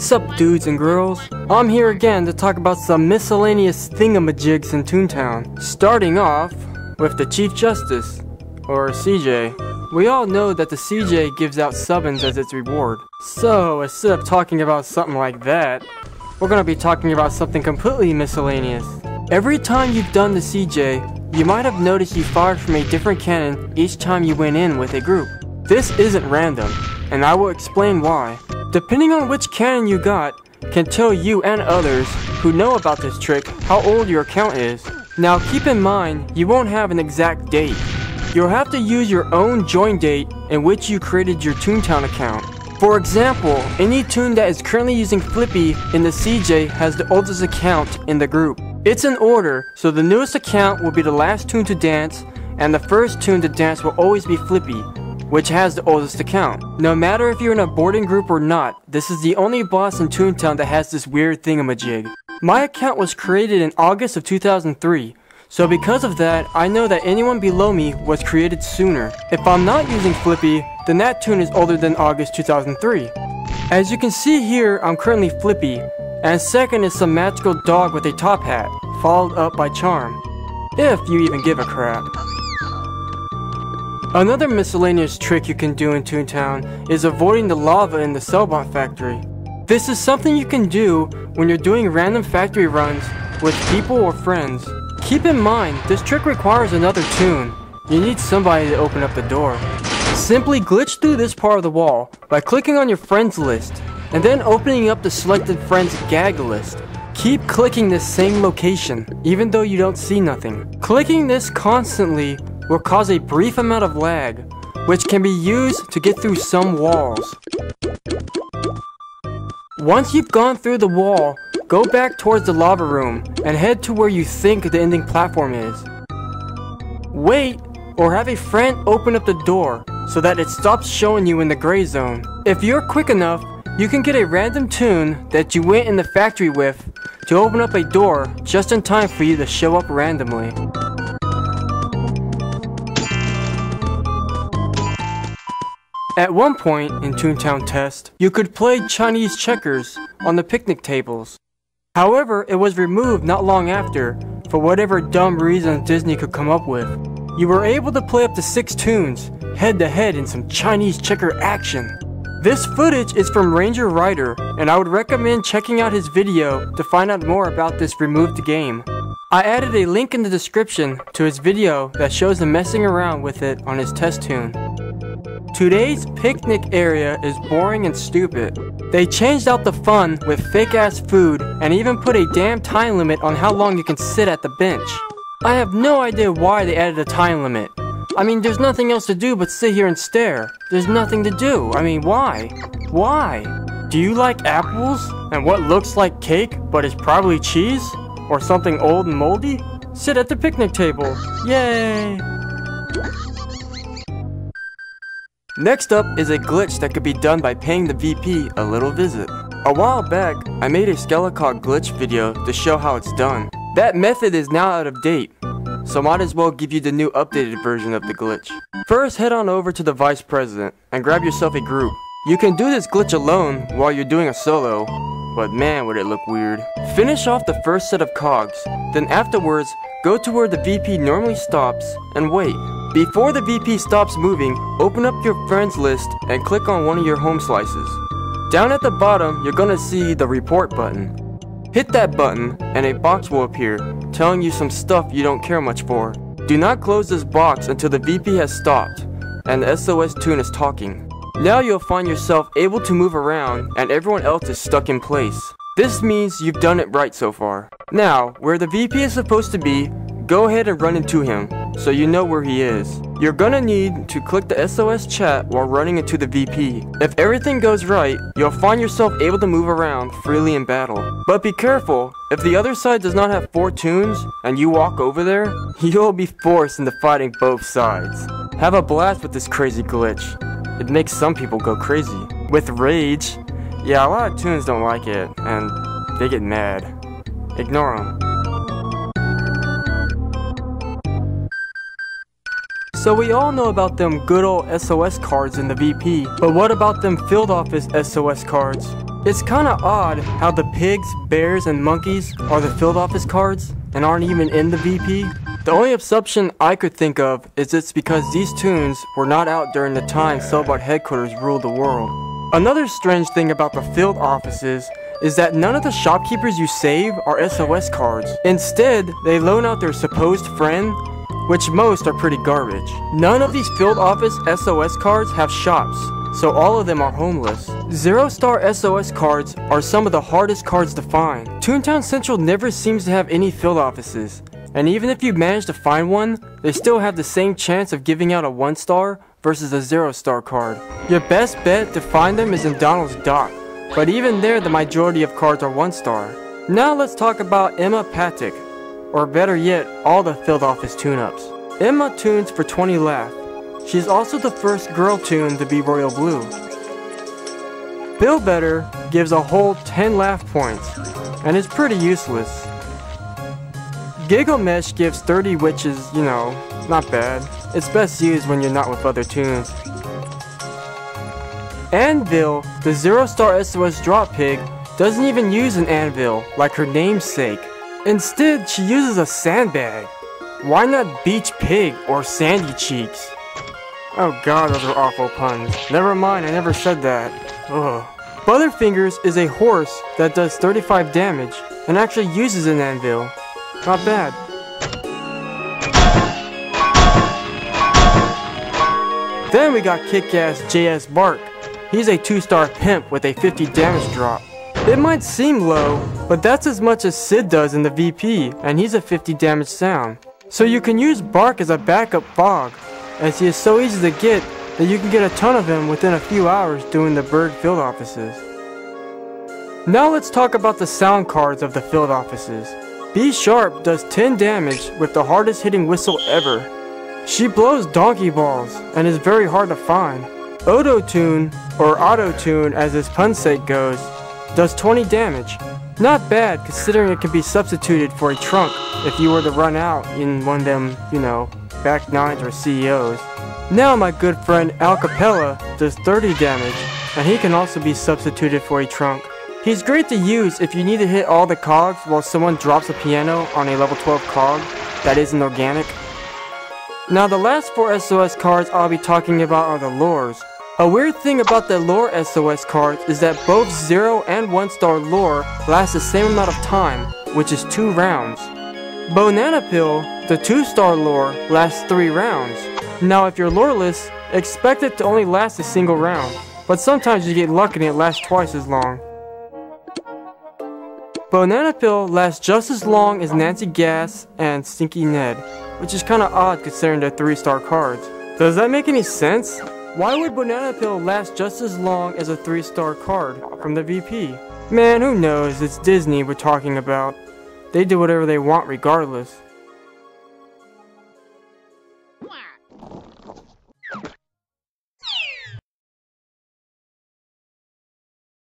What's up, dudes and girls? I'm here again to talk about some miscellaneous thingamajigs in Toontown. Starting off with the Chief Justice, or CJ. We all know that the CJ gives out summons as its reward. So, instead of talking about something like that, we're gonna be talking about something completely miscellaneous. Every time you've done the CJ, you might have noticed you fired from a different cannon each time you went in with a group. This isn't random, and I will explain why. Depending on which cannon you got, can tell you and others who know about this trick how old your account is. Now keep in mind, you won't have an exact date. You'll have to use your own join date in which you created your Toontown account. For example, any toon that is currently using Flippy in the CJ has the oldest account in the group. It's in order, so the newest account will be the last toon to dance, and the first toon to dance will always be Flippy, which has the oldest account. No matter if you're in a boarding group or not, this is the only boss in Toontown that has this weird thingamajig. My account was created in August of 2003, so because of that, I know that anyone below me was created sooner. If I'm not using Flippy, then that toon is older than August 2003. As you can see here, I'm currently Flippy, and second is some magical dog with a top hat, followed up by Charm, if you even give a crap. Another miscellaneous trick you can do in Toontown is avoiding the lava in the Cellbot factory. This is something you can do when you're doing random factory runs with people or friends. Keep in mind, this trick requires another toon. You need somebody to open up the door. Simply glitch through this part of the wall by clicking on your friends list and then opening up the selected friends gag list. Keep clicking this same location, even though you don't see nothing. Clicking this constantly will cause a brief amount of lag, which can be used to get through some walls. Once you've gone through the wall, go back towards the lava room and head to where you think the ending platform is. Wait, or have a friend open up the door so that it stops showing you in the gray zone. If you're quick enough, you can get a random toon that you went in the factory with to open up a door just in time for you to show up randomly. At one point in Toontown Test, you could play Chinese checkers on the picnic tables. However, it was removed not long after, for whatever dumb reason Disney could come up with. You were able to play up to 6 toons, head to head in some Chinese checker action. This footage is from Ranger Ryder, and I would recommend checking out his video to find out more about this removed game. I added a link in the description to his video that shows him messing around with it on his test toon. Today's picnic area is boring and stupid. They changed out the fun with fake ass food and even put a damn time limit on how long you can sit at the bench. I have no idea why they added a time limit. I mean, there's nothing else to do but sit here and stare. There's nothing to do. I mean, why? Why? Do you like apples and what looks like cake but is probably cheese? Or something old and moldy? Sit at the picnic table. Yay! Next up is a glitch that could be done by paying the VP a little visit. A while back, I made a Skelecog glitch video to show how it's done. That method is now out of date, so might as well give you the new updated version of the glitch. First, head on over to the Vice President and grab yourself a group. You can do this glitch alone while you're doing a solo, but man would it look weird. Finish off the first set of cogs, then afterwards, go to where the VP normally stops and wait. Before the VP stops moving, open up your friends list and click on one of your home slices. Down at the bottom, you're gonna see the report button. Hit that button and a box will appear, telling you some stuff you don't care much for. Do not close this box until the VP has stopped and the SOS toon is talking. Now you'll find yourself able to move around and everyone else is stuck in place. This means you've done it right so far. Now, where the VP is supposed to be, go ahead and run into him, so you know where he is. You're gonna need to click the SOS chat while running into the VP. If everything goes right, you'll find yourself able to move around freely in battle. But be careful, if the other side does not have 4 toons, and you walk over there, you'll be forced into fighting both sides. Have a blast with this crazy glitch. It makes some people go crazy. With rage, yeah, a lot of toons don't like it, and they get mad. Ignore them. So we all know about them good old SOS cards in the VP, but what about them field office SOS cards? It's kinda odd how the pigs, bears, and monkeys are the field office cards and aren't even in the VP. The only assumption I could think of is it's because these tunes were not out during the time Cellbart headquarters ruled the world. Another strange thing about the field offices is that none of the shopkeepers you save are SOS cards. Instead, they loan out their supposed friend, which most are pretty garbage. None of these field office SOS cards have shops, so all of them are homeless. 0-star SOS cards are some of the hardest cards to find. Toontown Central never seems to have any field offices, and even if you manage to find one, they still have the same chance of giving out a 1-star versus a 0-star card. Your best bet to find them is in Donald's dock, but even there the majority of cards are 1-star. Now let's talk about Emma Patek, or better yet, all the field office tune-ups. Emma tunes for 20 laugh. She's also the first girl tune to be royal blue. Bill Better gives a whole 10 laugh points, and is pretty useless. Giggle Mesh gives 30, which is, you know, not bad. It's best used when you're not with other tunes. Anvil, the 0-star SOS drop pig, doesn't even use an anvil like her namesake. Instead, she uses a sandbag. Why not Beach Pig or Sandy Cheeks? Oh god, those are awful puns. Never mind, I never said that. Ugh. Butterfingers is a horse that does 35 damage and actually uses an anvil. Not bad. Then we got Kick-Ass JS Bark. He's a 2-star pimp with a 50 damage drop. It might seem low, but that's as much as Sid does in the VP, and he's a 50 damage sound. So you can use Bark as a backup Fog, as he is so easy to get that you can get a ton of him within a few hours doing the Bird field offices. Now let's talk about the sound cards of the field offices. B Sharp does 10 damage with the hardest hitting whistle ever. She blows donkey balls and is very hard to find. Auto-Tune, or Auto-Tune as his pun sake goes, does 20 damage. Not bad considering it can be substituted for a trunk if you were to run out in one of them, you know, back nines or CEOs. Now my good friend Al Capella does 30 damage, and he can also be substituted for a trunk. He's great to use if you need to hit all the cogs while someone drops a piano on a level 12 cog that isn't organic. Now the last 4 SOS cards I'll be talking about are the lures. A weird thing about the lore SOS cards is that both 0 and 1-star lore last the same amount of time, which is 2 rounds. Banana Pill, the 2-star lore, lasts 3 rounds. Now if you're loreless, expect it to only last a single round, but sometimes you get lucky and it lasts twice as long. Banana Pill lasts just as long as Nancy Gas and Stinky Ned, which is kinda odd considering they're 3-star cards. Does that make any sense? Why would Banana Pill last just as long as a 3-star card from the VP? Man, who knows, it's Disney we're talking about. They do whatever they want regardless.